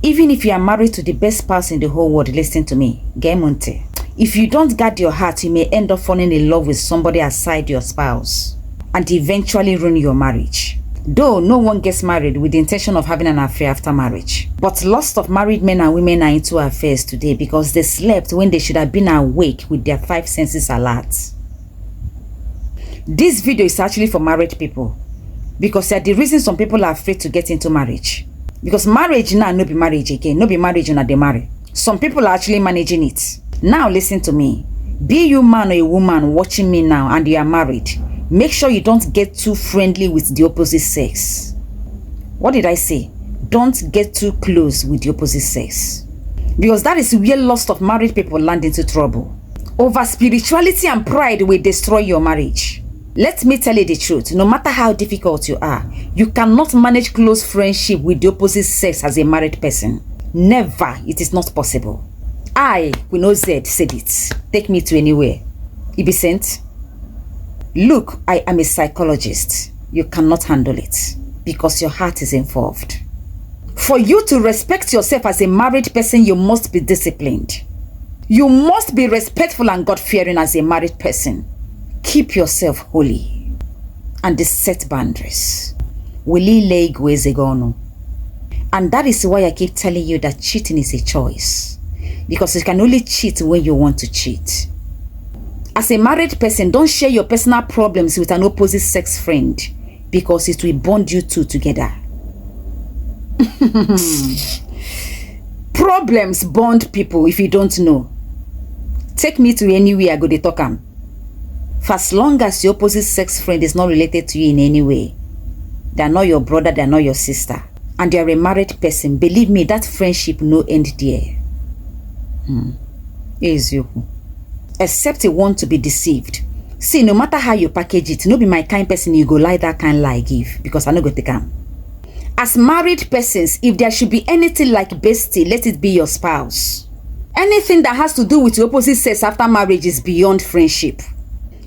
Even if you are married to the best spouse in the whole world, listen to me, Gemonte. If you don't guard your heart, you may end up falling in love with somebody aside your spouse and eventually ruin your marriage. Though no one gets married with the intention of having an affair after marriage. But lots of married men and women are into affairs today because they slept when they should have been awake with their 5 senses alert. This video is actually for married people because they are the reason some people are afraid to get into marriage. Because marriage now no be marriage again, no be marriage una they marry. Some people are actually managing it. Now listen to me. Be you man or a woman watching me now and you are married, make sure you don't get too friendly with the opposite sex. What did I say? Don't get too close with the opposite sex. Because that is where lots of married people land into trouble. Over spirituality and pride will destroy your marriage. Let me tell you the truth, no matter how difficult you are, you cannot manage close friendship with the opposite sex as a married person. Never, it is not possible. I, Queen Z, said it. Take me to anywhere. It be sent. Look, I am a psychologist. You cannot handle it because your heart is involved. For you to respect yourself as a married person, you must be disciplined. You must be respectful and God-fearing as a married person. Keep yourself holy and set boundaries. And that is why I keep telling you that cheating is a choice. Because you can only cheat when you want to cheat. As a married person, don't share your personal problems with an opposite sex friend because it will bond you two together. Problems bond people if you don't know. Take me to anywhere I go to talk am. For as long as your opposite sex friend is not related to you in any way, they are not your brother, they are not your sister, and they are a married person, believe me, that friendship no end there. Is you. Except you want to be deceived. See, no matter how you package it, no be my kind person you go lie that kind lie give, because I no go take am. As married persons, if there should be anything like bestie, let it be your spouse. Anything that has to do with the opposite sex after marriage is beyond friendship.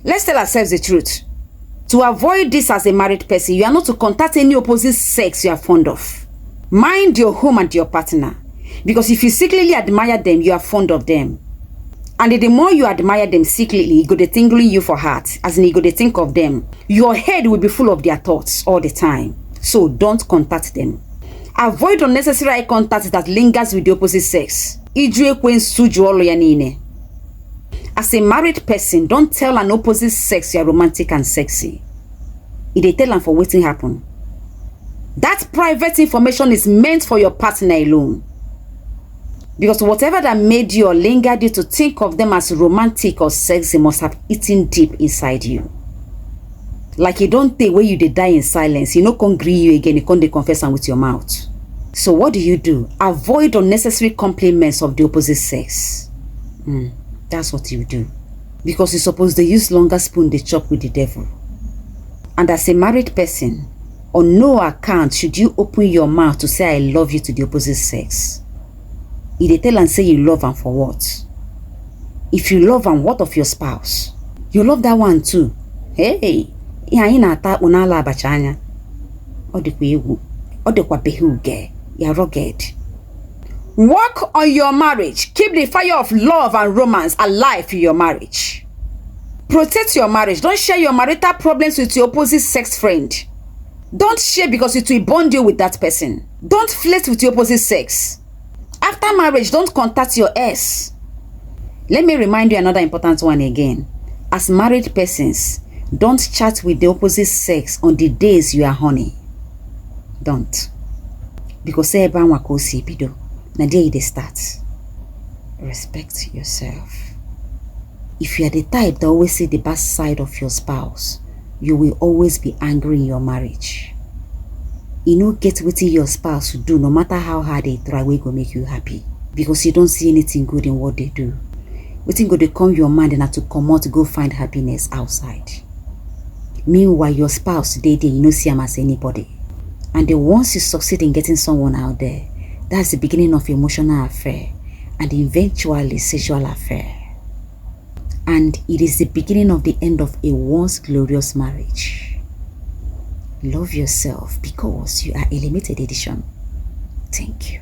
Let's tell ourselves the truth. To avoid this as a married person, you are not to contact any opposite sex you are fond of. Mind your home and your partner. Because if you secretly admire them, you are fond of them. And the more you admire them secretly, it go to tingle you for heart. As in, you go to think of them. Your head will be full of their thoughts all the time. So don't contact them. Avoid unnecessary eye contact that lingers with the opposite sex. As a married person, don't tell an opposite sex you are romantic and sexy. If they tell them for waiting happen. That private information is meant for your partner alone. Because whatever that made you or lingered you to think of them as romantic or sexy must have eaten deep inside you. Like you don't take where you dey die in silence, you no can't agree you again, you can't confess them with your mouth. So what do? Avoid unnecessary compliments of the opposite sex. That's what you do. Because you're supposed to use longer spoon to chop with the devil. And as a married person, on no account should you open your mouth to say I love you to the opposite sex. If they tell and say you love them for what? If you love them, what of your spouse? You love that one too. Hey, you're rugged. Work on your marriage. Keep the fire of love and romance alive in your marriage. Protect your marriage. Don't share your marital problems with your opposite sex friend. Don't share because it will bond you with that person. Don't flirt with your opposite sex. After marriage, don't contact your ex. Let me remind you another important one again. As married persons, don't chat with the opposite sex on the days you are horny. Don't. Because say na there they start. Respect yourself. If you are the type that always see the bad side of your spouse, you will always be angry in your marriage. You know, get what your spouse to do, no matter how hard they try, we go make you happy. Because you don't see anything good in what they do. Waiting go to come your mind and have to come out to go find happiness outside. Meanwhile, your spouse today, you don't see him as anybody. And then once you succeed in getting someone out there, that's the beginning of emotional affair and eventually sexual affair. And it is the beginning of the end of a once glorious marriage. Love yourself because you are a limited edition. Thank you.